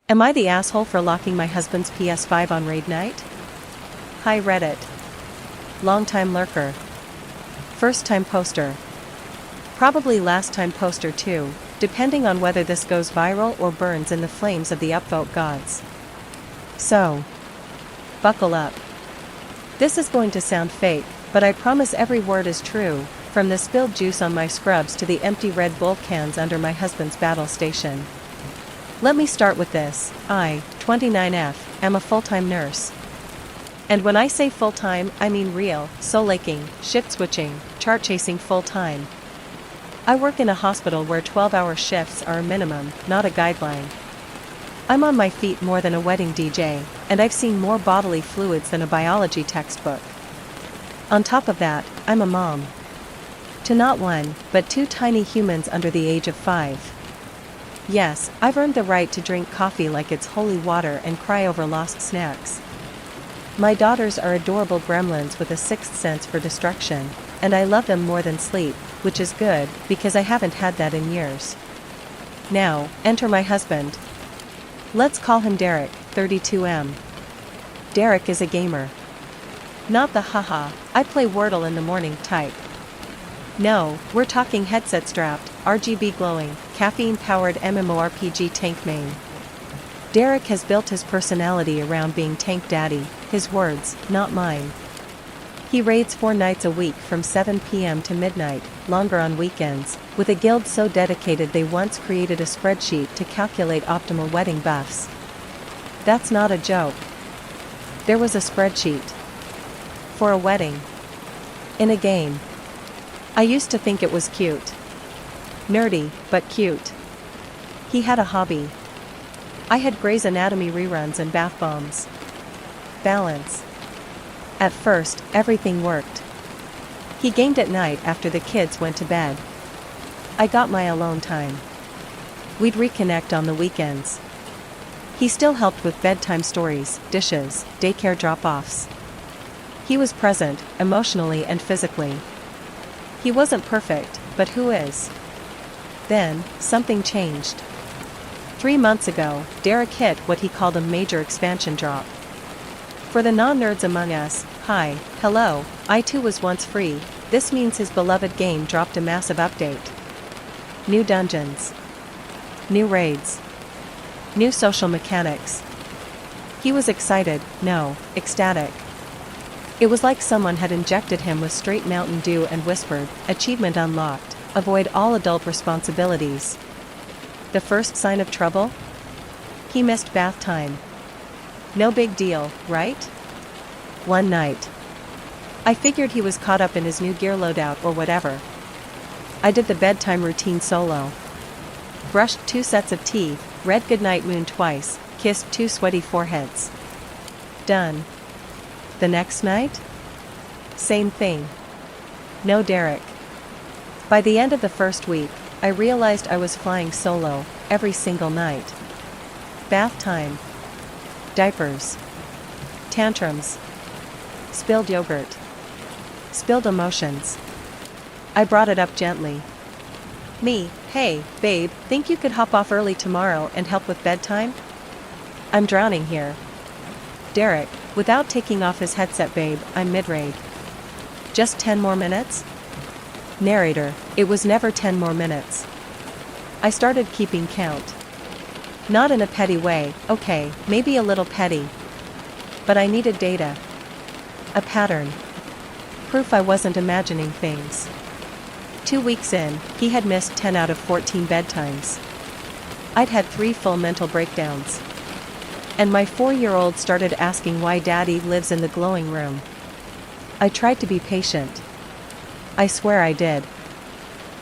Am I the asshole for locking my husband's PS5 on raid night? Hi Reddit. Long-time lurker. First-time poster. Probably last-time poster too, depending on whether this goes viral or burns in the flames of the upvote gods. So, buckle up. This is going to sound fake, but I promise every word is true, from the spilled juice on my scrubs to the empty Red Bull cans under my husband's battle station. Let me start with this. I, 29F, am a full-time nurse. And when I say full-time, I mean real, soul-aching, shift-switching, chart-chasing full-time. I work in a hospital where 12-hour shifts are a minimum, not a guideline. I'm on my feet more than a wedding DJ, and I've seen more bodily fluids than a biology textbook. On top of that, I'm a mom. To not one, but two tiny humans under the age of 5. Yes, I've earned the right to drink coffee like it's holy water and cry over lost snacks. My daughters are adorable gremlins with a sixth sense for destruction, and I love them more than sleep, which is good, because I haven't had that in years. Now, enter my husband. Let's call him Derek, 32M. Derek is a gamer. Not the haha, I play Wordle in the morning type. No, we're talking headset-strapped, RGB glowing, caffeine-powered MMORPG tank main. Derek has built his personality around being tank daddy, his words, not mine. He raids 4 nights a week from 7 p.m. to midnight, longer on weekends, with a guild so dedicated they once created a spreadsheet to calculate optimal wedding buffs. That's not a joke. There was a spreadsheet. For a wedding. In a game. I used to think it was cute. Nerdy, but cute. He had a hobby. I had Grey's Anatomy reruns and bath bombs. Balance. At first, everything worked. He gamed at night after the kids went to bed. I got my alone time. We'd reconnect on the weekends. He still helped with bedtime stories, dishes, daycare drop-offs. He was present, emotionally and physically. He wasn't perfect, but who is? Then, something changed. 3 months ago, Derek hit what he called a major expansion drop. For the non-nerds among us, hi, hello, AITA was once free. This means his beloved game dropped a massive update. New dungeons. New raids. New social mechanics. He was excited, no, ecstatic. It was like someone had injected him with straight Mountain Dew and whispered, achievement unlocked, avoid all adult responsibilities. The first sign of trouble? He missed bath time. No big deal, right? One night. I figured he was caught up in his new gear loadout or whatever. I did the bedtime routine solo. Brushed 2 sets of teeth, read Goodnight Moon twice, kissed 2 sweaty foreheads. Done. The next night? Same thing. No Derek. By the end of the first week, I realized I was flying solo, every single night. Bath time. Diapers. Tantrums. Spilled yogurt. Spilled emotions. I brought it up gently. Me, hey, babe, think you could hop off early tomorrow and help with bedtime? I'm drowning here. Derek, without taking off his headset, babe, I'm mid-raid. Just 10 more minutes? Narrator, it was never 10 more minutes. I started keeping count. Not in a petty way, okay, maybe a little petty. But I needed data. A pattern. Proof I wasn't imagining things. 2 weeks in, he had missed 10 out of 14 bedtimes. I'd had 3 full mental breakdowns. And my 4-year-old started asking why Daddy lives in the glowing room. I tried to be patient. I swear I did.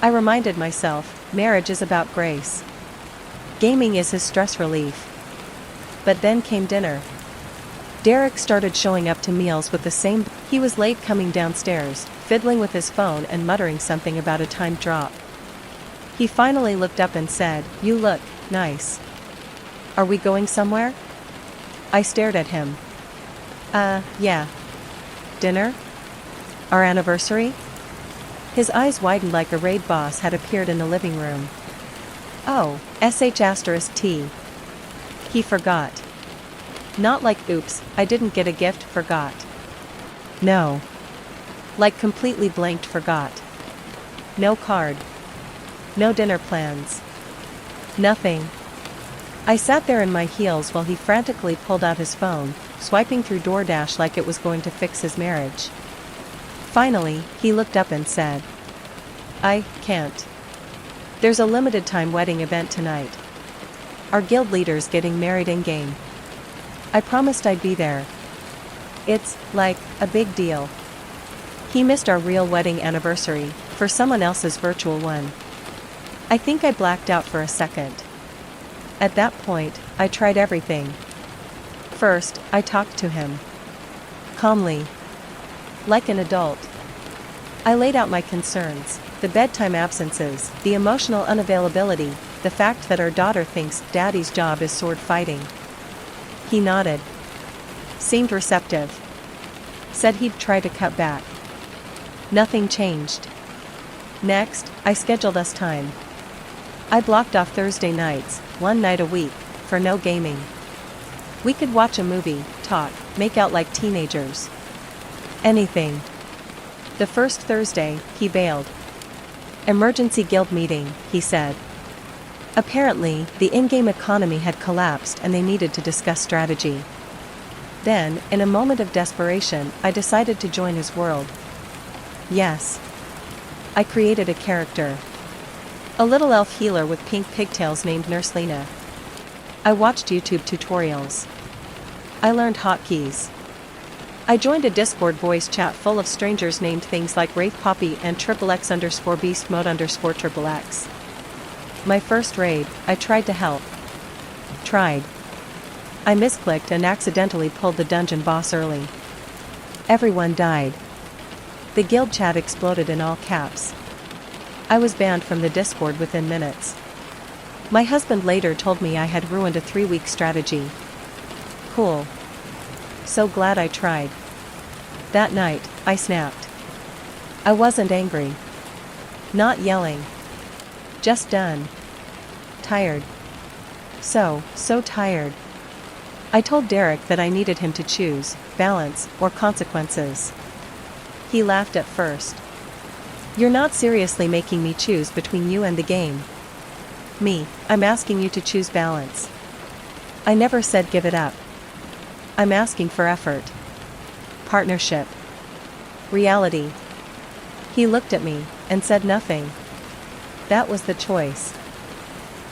I reminded myself, marriage is about grace. Gaming is his stress relief. But then came dinner. Derek started showing up to meals with the same. He was late coming downstairs, fiddling with his phone and muttering something about a timed drop. He finally looked up and said, "You look nice. Are we going somewhere?" I stared at him. Yeah. Dinner? Our anniversary? His eyes widened like a raid boss had appeared in the living room. Oh, sh*t. He forgot. Not like oops, I didn't get a gift, forgot. No. Like completely blanked, forgot. No card. No dinner plans. Nothing. I sat there in my heels while he frantically pulled out his phone, swiping through DoorDash like it was going to fix his marriage. Finally, he looked up and said, "I can't. There's a limited time wedding event tonight. Our guild leader's getting married in-game. I promised I'd be there. It's, like, a big deal." He missed our real wedding anniversary, for someone else's virtual one. I think I blacked out for a second. At that point, I tried everything. First, I talked to him. Calmly. Like an adult. I laid out my concerns, the bedtime absences, the emotional unavailability, the fact that our daughter thinks daddy's job is sword fighting. He nodded. Seemed receptive. Said he'd try to cut back. Nothing changed. Next, I scheduled us time. I blocked off Thursday nights, one night a week, for no gaming. We could watch a movie, talk, make out like teenagers. Anything. The first Thursday, he bailed. Emergency guild meeting, he said. Apparently, the in-game economy had collapsed and they needed to discuss strategy. Then, in a moment of desperation, I decided to join his world. Yes. I created a character. A little elf healer with pink pigtails named Nurse Lena. I watched YouTube tutorials. I learned hotkeys. I joined a Discord voice chat full of strangers named things like Wraith Poppy and XXX_Beast Mode _XXX. My first raid, I tried to help. Tried. I misclicked and accidentally pulled the dungeon boss early. Everyone died. The guild chat exploded in all caps. I was banned from the Discord within minutes. My husband later told me I had ruined a 3-week strategy. Cool. So glad I tried. That night, I snapped. I wasn't angry. Not yelling. Just done. Tired. So tired. I told Derek that I needed him to choose, balance, or consequences. He laughed at first. You're not seriously making me choose between you and the game. Me, I'm asking you to choose balance. I never said give it up. I'm asking for effort. Partnership. Reality. He looked at me, and said nothing. That was the choice.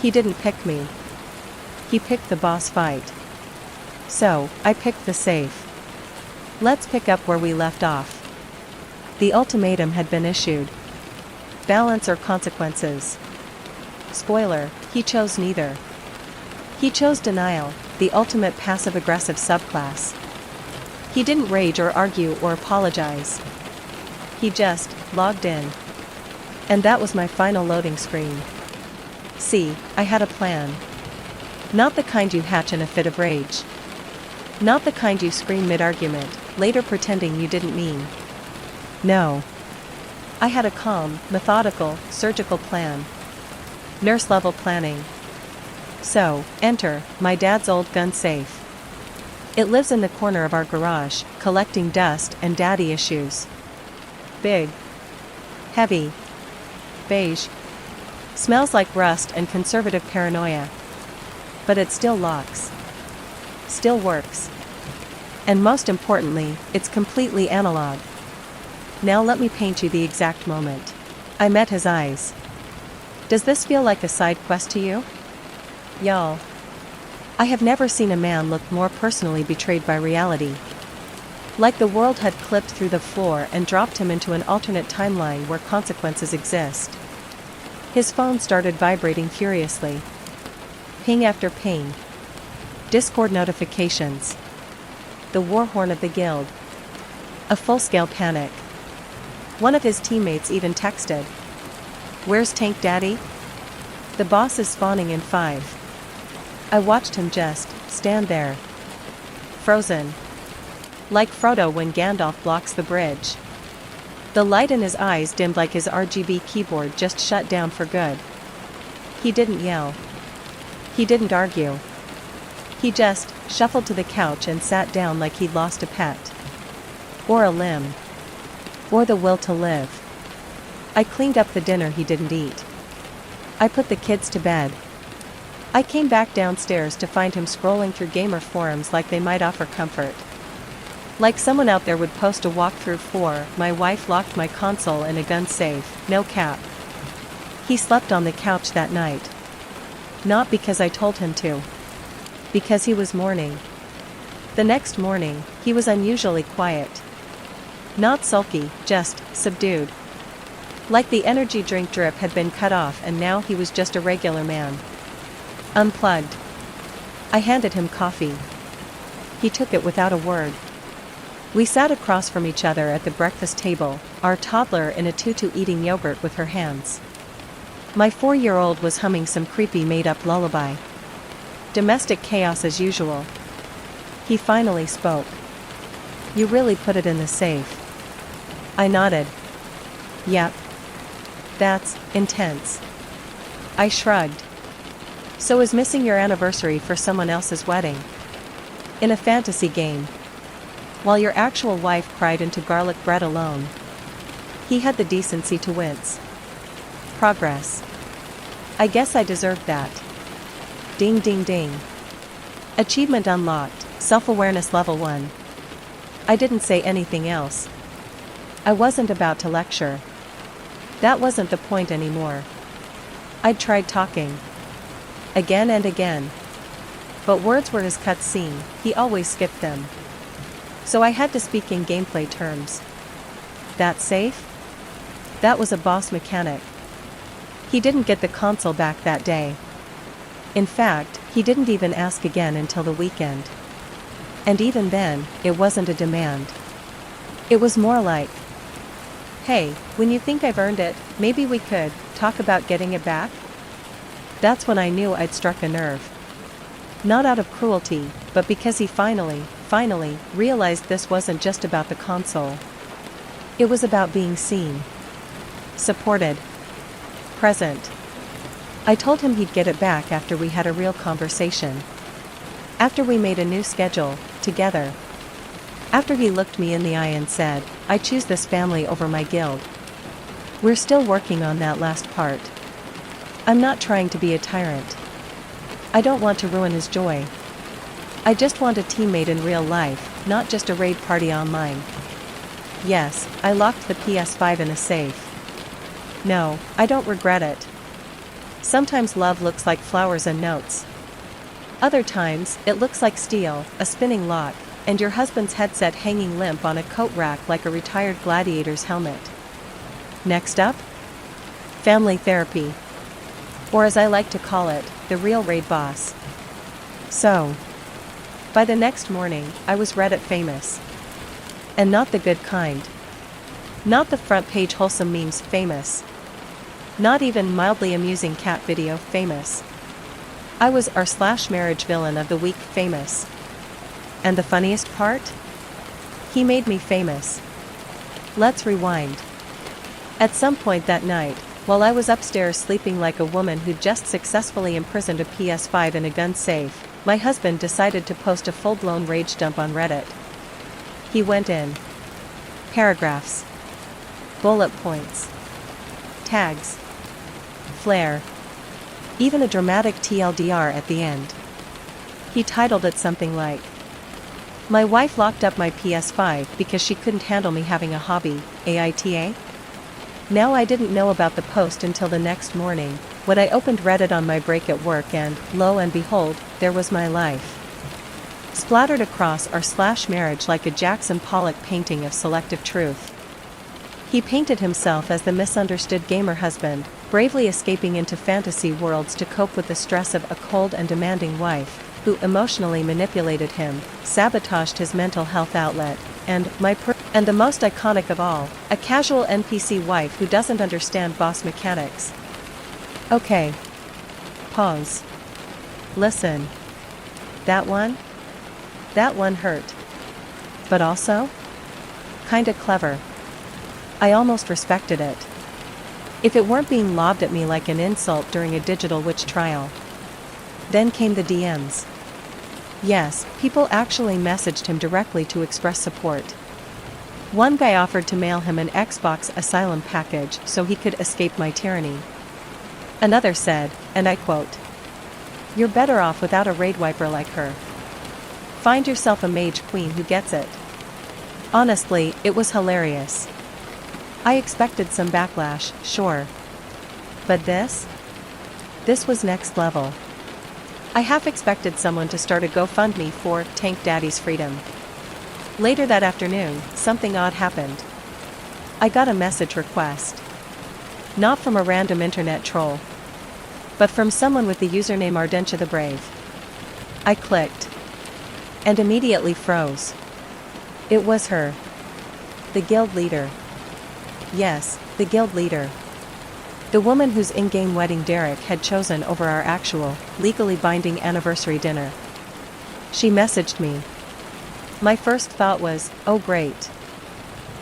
He didn't pick me. He picked the boss fight. So, I picked the safe. Let's pick up where we left off. The ultimatum had been issued. Balance or consequences. Spoiler, he chose neither. He chose denial, the ultimate passive-aggressive subclass. He didn't rage or argue or apologize. He just logged in. And that was my final loading screen. See, I had a plan. Not the kind you hatch in a fit of rage. Not the kind you scream mid-argument, later pretending you didn't mean. No. I had a calm, methodical, surgical plan. Nurse-level planning. So, enter, my dad's old gun safe. It lives in the corner of our garage, collecting dust and daddy issues. Big. Heavy. Beige. Smells like rust and conservative paranoia. But it still locks. Still works. And most importantly, it's completely analog. Now let me paint you the exact moment. I met his eyes. Does this feel like a side quest to you? Y'all. I have never seen a man look more personally betrayed by reality. Like the world had clipped through the floor and dropped him into an alternate timeline where consequences exist. His phone started vibrating furiously. Ping after ping. Discord notifications. The war horn of the guild. A full-scale panic. One of his teammates even texted. Where's Tank Daddy? The boss is spawning in 5. I watched him just stand there. Frozen. Like Frodo when Gandalf blocks the bridge. The light in his eyes dimmed like his RGB keyboard just shut down for good. He didn't yell. He didn't argue. He just shuffled to the couch and sat down like he'd lost a pet. Or a limb. Or the will to live. I cleaned up the dinner he didn't eat. I put the kids to bed. I came back downstairs to find him scrolling through gamer forums like they might offer comfort. Like someone out there would post a walkthrough for, my wife locked my console in a gun safe, no cap. He slept on the couch that night. Not because I told him to. Because he was mourning. The next morning, he was unusually quiet. Not sulky, just subdued. Like the energy drink drip had been cut off and now he was just a regular man. Unplugged. I handed him coffee. He took it without a word. We sat across from each other at the breakfast table, our toddler in a tutu eating yogurt with her hands. My 4-year-old was humming some creepy made-up lullaby. Domestic chaos as usual. He finally spoke. "You really put it in the safe." I nodded. "Yep. That's intense." I shrugged. "So is missing your anniversary for someone else's wedding? In a fantasy game. While your actual wife cried into garlic bread alone." He had the decency to wince. Progress. I guess I deserved that. Ding ding ding. Achievement unlocked, self-awareness level 1. I didn't say anything else. I wasn't about to lecture. That wasn't the point anymore. I'd tried talking. Again and again. But words were his cutscene, he always skipped them. So I had to speak in gameplay terms. That safe? That was a boss mechanic. He didn't get the console back that day. In fact, he didn't even ask again until the weekend. And even then, it wasn't a demand. It was more like, "Hey, when you think I've earned it, maybe we could talk about getting it back?" That's when I knew I'd struck a nerve. Not out of cruelty, but because he finally realized this wasn't just about the console. It was about being seen. Supported. Present. I told him he'd get it back after we had a real conversation. After we made a new schedule, together. After he looked me in the eye and said, "I choose this family over my guild." We're still working on that last part. I'm not trying to be a tyrant. I don't want to ruin his joy. I just want a teammate in real life, not just a raid party online. Yes, I locked the PS5 in a safe. No, I don't regret it. Sometimes love looks like flowers and notes. Other times, it looks like steel, a spinning lock, and your husband's headset hanging limp on a coat rack like a retired gladiator's helmet. Next up? Family therapy. Or as I like to call it, the real raid boss. So, by the next morning, I was Reddit famous. And not the good kind. Not the front page wholesome memes famous. Not even mildly amusing cat video famous. I was r/marriage villain of the week famous. And the funniest part? He made me famous. Let's rewind. At some point that night, while I was upstairs sleeping like a woman who'd just successfully imprisoned a PS5 in a gun safe, my husband decided to post a full-blown rage dump on Reddit. He went in. Paragraphs. Bullet points. Tags. Flair. Even a dramatic TLDR at the end. He titled it something like, "My wife locked up my PS5 because she couldn't handle me having a hobby, AITA?" Now I didn't know about the post until the next morning, when I opened Reddit on my break at work and, lo and behold, there was my life. Splattered across r/marriage like a Jackson Pollock painting of selective truth. He painted himself as the misunderstood gamer husband, bravely escaping into fantasy worlds to cope with the stress of a cold and demanding wife, who emotionally manipulated him, sabotaged his mental health outlet, and the most iconic of all, a casual NPC wife who doesn't understand boss mechanics. Okay. Pause. Listen. That one? That one hurt. But also? Kinda clever. I almost respected it. If it weren't being lobbed at me like an insult during a digital witch trial. Then came the DMs. Yes, people actually messaged him directly to express support. One guy offered to mail him an Xbox Asylum package so he could escape my tyranny. Another said, and I quote, "You're better off without a raid wiper like her. Find yourself a mage queen who gets it." Honestly, it was hilarious. I expected some backlash, sure. But this? This was next level. I half expected someone to start a GoFundMe for Tank Daddy's freedom. Later that afternoon, something odd happened. I got a message request. Not from a random internet troll, but from someone with the username Ardentia the Brave. I clicked, and immediately froze. It was her. The guild leader. Yes, the guild leader. The woman whose in-game wedding Derek had chosen over our actual, legally binding anniversary dinner. She messaged me. My first thought was, oh great.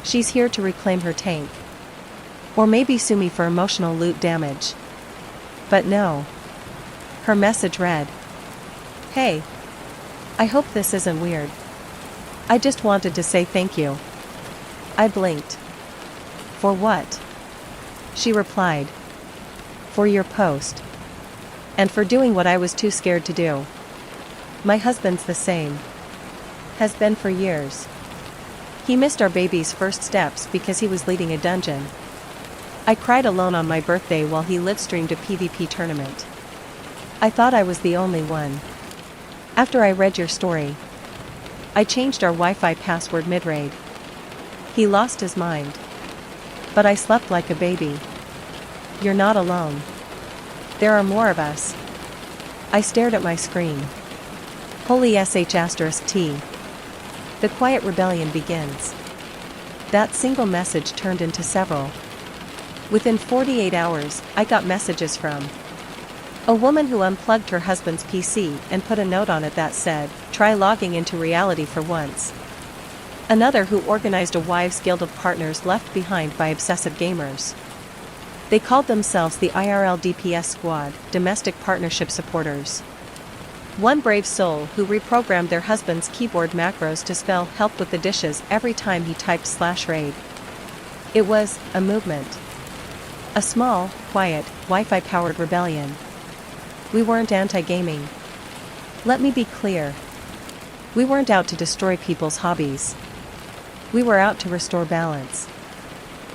She's here to reclaim her tank. Or maybe sue me for emotional loot damage. But no. Her message read, "Hey. I hope this isn't weird. I just wanted to say thank you." I blinked. For what? She replied, "For your post. And for doing what I was too scared to do. My husband's the same. Has been for years. He missed our baby's first steps because he was leading a dungeon. I cried alone on my birthday while he live-streamed a PvP tournament. I thought I was the only one. After I read your story, I changed our Wi-Fi password mid-raid. He lost his mind. But I slept like a baby. You're not alone. There are more of us." I stared at my screen. Holy sh**t. The quiet rebellion begins. That single message turned into several. Within 48 hours, I got messages from a woman who unplugged her husband's PC and put a note on it that said, "Try logging into reality for once." Another who organized a wives' guild of partners left behind by obsessive gamers. They called themselves the IRL DPS Squad, Domestic Partnership Supporters. One brave soul who reprogrammed their husband's keyboard macros to spell help with the dishes every time he typed /raid. It was a movement. A small, quiet, Wi-Fi powered rebellion. We weren't anti-gaming. Let me be clear. We weren't out to destroy people's hobbies. We were out to restore balance.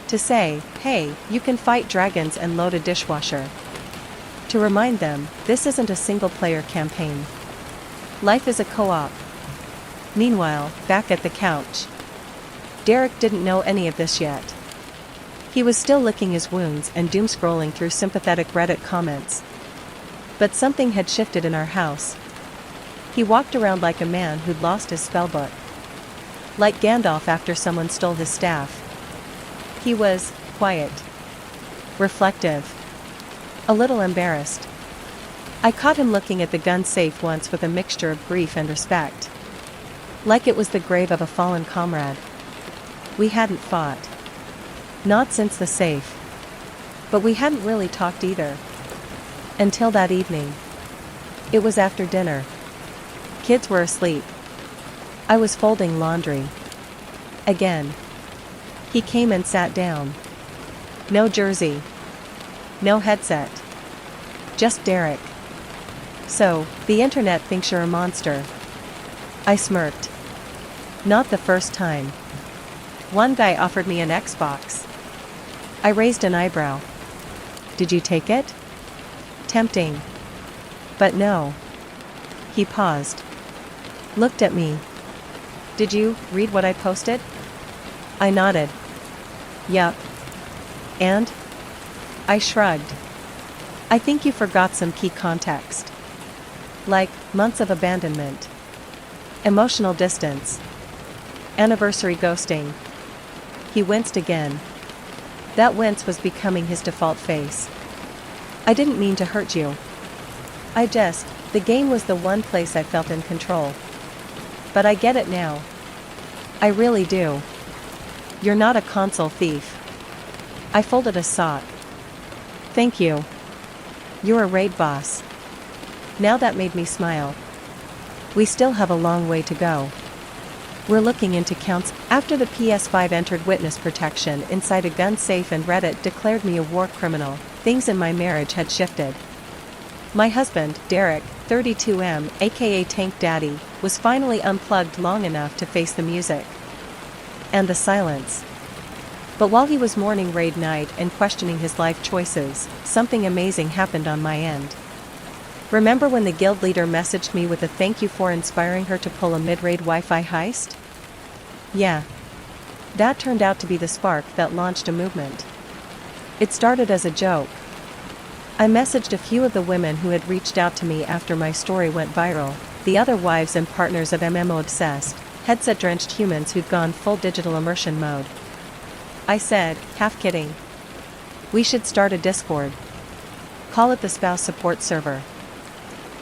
To say, hey, you can fight dragons and load a dishwasher. To remind them, this isn't a single-player campaign. Life is a co-op. Meanwhile, back at the couch, Derek didn't know any of this yet. He was still licking his wounds and doom-scrolling through sympathetic Reddit comments. But something had shifted in our house. He walked around like a man who'd lost his spellbook. Like Gandalf after someone stole his staff. He was quiet, reflective, a little embarrassed. I caught him looking at the gun safe once with a mixture of grief and respect. Like it was the grave of a fallen comrade. We hadn't fought. Not since the safe. But we hadn't really talked either. Until that evening. It was after dinner. Kids were asleep. I was folding laundry. Again. He came and sat down. No jersey. No headset. Just Derek. "So, the internet thinks you're a monster." I smirked. Not the first time. One guy offered me an Xbox. I raised an eyebrow. "Did you take it?" Tempting. But no. He paused. Looked at me. "Did you read what I posted?" I nodded. "Yup." "And?" I shrugged. "I think you forgot some key context. Like, months of abandonment. Emotional distance. Anniversary ghosting." He winced again. That wince was becoming his default face. "I didn't mean to hurt you. The game was the one place I felt in control. But I get it now. I really do. You're not a console thief." I folded a sock. "Thank you. You're a raid boss." Now that made me smile. We still have a long way to go. We're looking into counts. After the PS5 entered witness protection inside a gun safe and Reddit declared me a war criminal, things in my marriage had shifted. My husband, Derek, 32M, aka Tank Daddy, was finally unplugged long enough to face the music and the silence. But while he was mourning raid night and questioning his life choices, something amazing happened on my end. Remember when the guild leader messaged me with a thank you for inspiring her to pull a mid-raid Wi-Fi heist? Yeah. That turned out to be the spark that launched a movement. It started as a joke. I messaged a few of the women who had reached out to me after my story went viral, the other wives and partners of MMO-obsessed, headset-drenched humans who'd gone full digital immersion mode. I said, half kidding, we should start a Discord. Call it the spouse support server.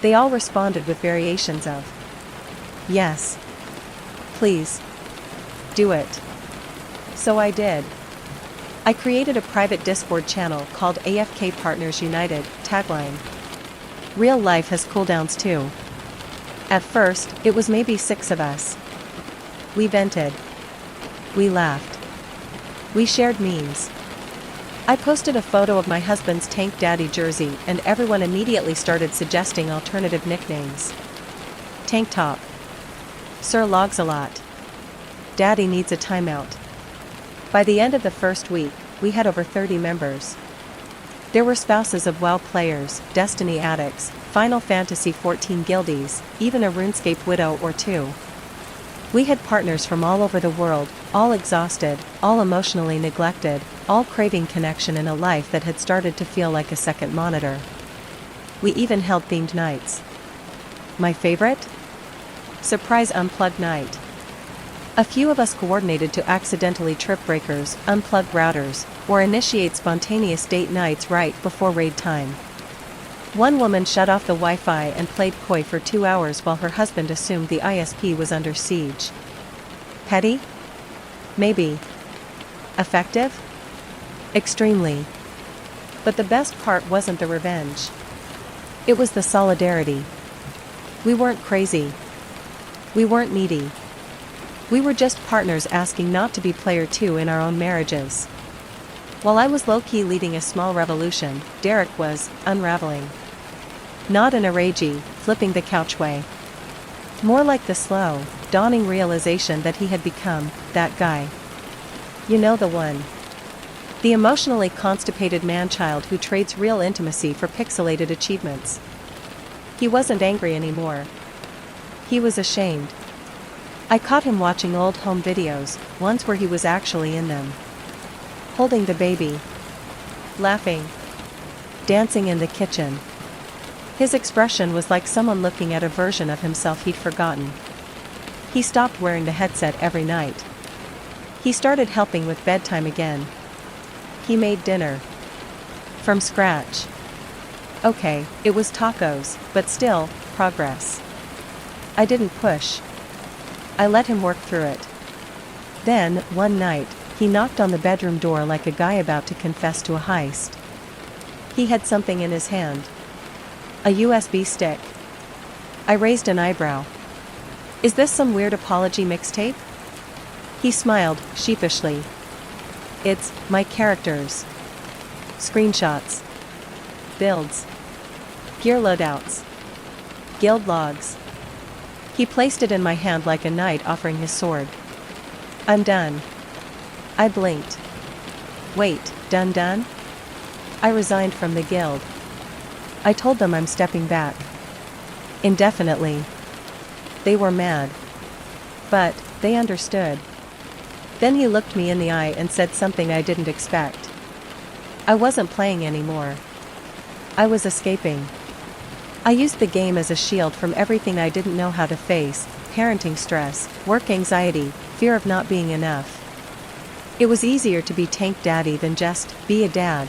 They all responded with variations of, yes. Please. Do it. So I did. I created a private Discord channel called AFK Partners United, tagline. Real life has cooldowns too. At first, it was maybe 6 of us. We vented. We laughed. We shared memes. I posted a photo of my husband's Tank Daddy jersey and everyone immediately started suggesting alternative nicknames. Tank Top. Sir Logs a Lot. Daddy needs a timeout. By the end of the first week, we had over 30 members. There were spouses of WoW players, Destiny addicts, Final Fantasy XIV guildies, even a RuneScape widow or two. We had partners from all over the world, all exhausted, all emotionally neglected, all craving connection in a life that had started to feel like a second monitor. We even held themed nights. My favorite? Surprise Unplugged Night. A few of us coordinated to accidentally trip breakers, unplug routers, or initiate spontaneous date nights right before raid time. One woman shut off the Wi-Fi and played coy for 2 hours while her husband assumed the ISP was under siege. Petty? Maybe. Effective? Extremely. But the best part wasn't the revenge. It was the solidarity. We weren't crazy. We weren't needy. We were just partners asking not to be player 2 in our own marriages. While I was low-key leading a small revolution, Derek was unraveling. Not in a ragey, flipping the couch way. More like the slow, dawning realization that he had become that guy. You know the one. The emotionally constipated man-child who trades real intimacy for pixelated achievements. He wasn't angry anymore. He was ashamed. I caught him watching old home videos, ones where he was actually in them. Holding the baby. Laughing. Dancing in the kitchen. His expression was like someone looking at a version of himself he'd forgotten. He stopped wearing the headset every night. He started helping with bedtime again. He made dinner. From scratch. Okay, it was tacos, but still, progress. I didn't push. I let him work through it. Then, one night, he knocked on the bedroom door like a guy about to confess to a heist. He had something in his hand. A USB stick. I raised an eyebrow. Is this some weird apology mixtape? He smiled, sheepishly. It's my characters. Screenshots. Builds. Gear loadouts. Guild logs. He placed it in my hand like a knight offering his sword. I'm done. I blinked. Wait, done? I resigned from the guild. I told them I'm stepping back. Indefinitely. They were mad. But, they understood. Then he looked me in the eye and said something I didn't expect. I wasn't playing anymore. I was escaping. I used the game as a shield from everything I didn't know how to face, parenting stress, work anxiety, fear of not being enough. It was easier to be Tank Daddy than just be a dad.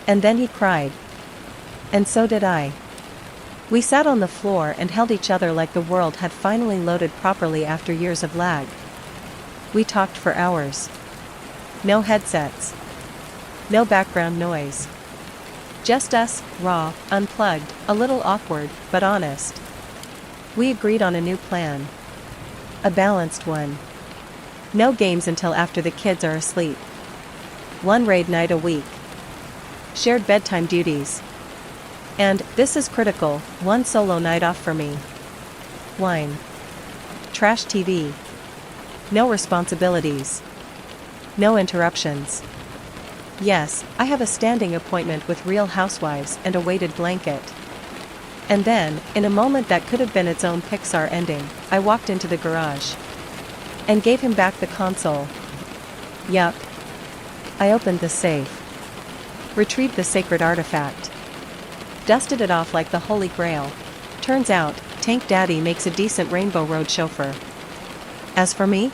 And then he cried. And so did I. We sat on the floor and held each other like the world had finally loaded properly after years of lag. We talked for hours. No headsets. No background noise. Just us, raw, unplugged, a little awkward, but honest. We agreed on a new plan. A balanced one. No games until after the kids are asleep. One raid night a week. Shared bedtime duties. And, this is critical, one solo night off for me. Wine. Trash TV. No responsibilities. No interruptions. Yes, I have a standing appointment with Real Housewives and a weighted blanket. And then, in a moment that could have been its own Pixar ending, I walked into the garage. And gave him back the console. Yup. I opened the safe. Retrieved the sacred artifact. Dusted it off like the Holy Grail. Turns out, Tank Daddy makes a decent Rainbow Road chauffeur. As for me?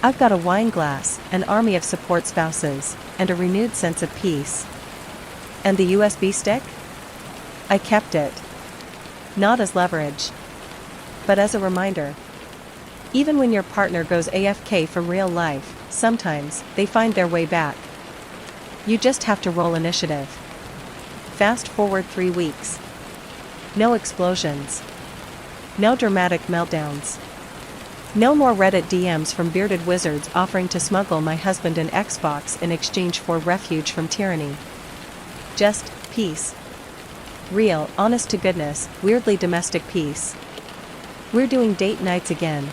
I've got a wine glass, an army of support spouses, and a renewed sense of peace. And the USB stick? I kept it. Not as leverage. But as a reminder. Even when your partner goes AFK from real life, sometimes, they find their way back. You just have to roll initiative. Fast forward 3 weeks. No explosions. No dramatic meltdowns. No more Reddit DMs from bearded wizards offering to smuggle my husband an Xbox in exchange for refuge from tyranny. Just, peace. Real, honest to goodness, weirdly domestic peace. We're doing date nights again.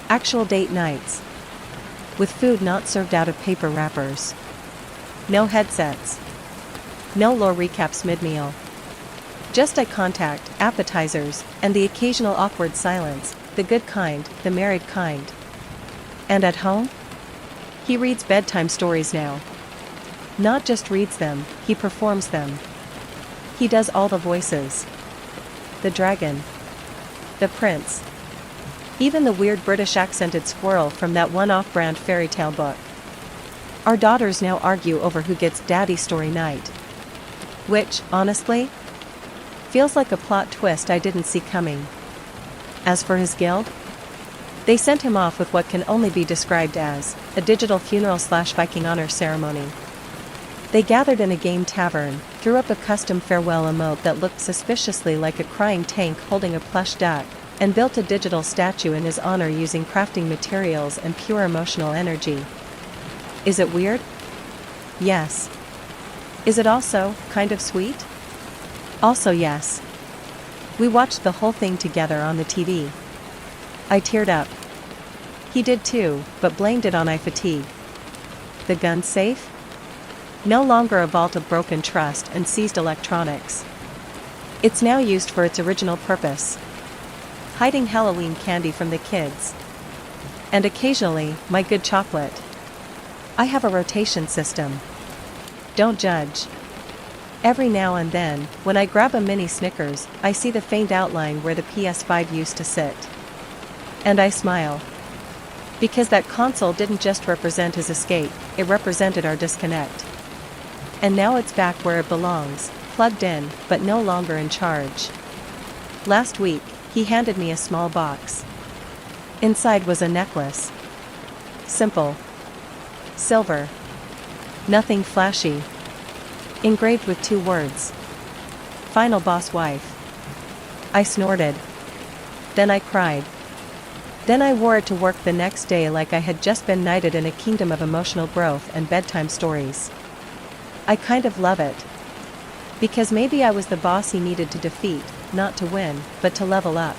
Actual date nights. With food not served out of paper wrappers. No headsets. No lore recaps mid-meal. Just eye contact, appetizers, and the occasional awkward silence, the good kind, the married kind. And at home? He reads bedtime stories now. Not just reads them, he performs them. He does all the voices. The dragon. The prince. Even the weird British accented squirrel from that one off-brand fairy tale book. Our daughters now argue over who gets daddy story night. Which, honestly, feels like a plot twist I didn't see coming. As for his guild, they sent him off with what can only be described as a digital funeral/Viking honor ceremony. They gathered in a game tavern, threw up a custom farewell emote that looked suspiciously like a crying tank holding a plush duck, and built a digital statue in his honor using crafting materials and pure emotional energy. Is it weird? Yes. Is it also kind of sweet? Also yes. We watched the whole thing together on the TV. I teared up. He did too, but blamed it on eye fatigue. The gun safe? No longer a vault of broken trust and seized electronics. It's now used for its original purpose. Hiding Halloween candy from the kids. And occasionally, my good chocolate. I have a rotation system. Don't judge. Every now and then, when I grab a mini Snickers, I see the faint outline where the PS5 used to sit. And I smile. Because that console didn't just represent his escape, it represented our disconnect. And now it's back where it belongs, plugged in, but no longer in charge. Last week, he handed me a small box. Inside was a necklace. Simple. Silver. Nothing flashy. Engraved with 2 words. Final boss wife. I snorted. Then I cried. Then I wore it to work the next day like I had just been knighted in a kingdom of emotional growth and bedtime stories. I kind of love it. Because maybe I was the boss he needed to defeat, not to win, but to level up.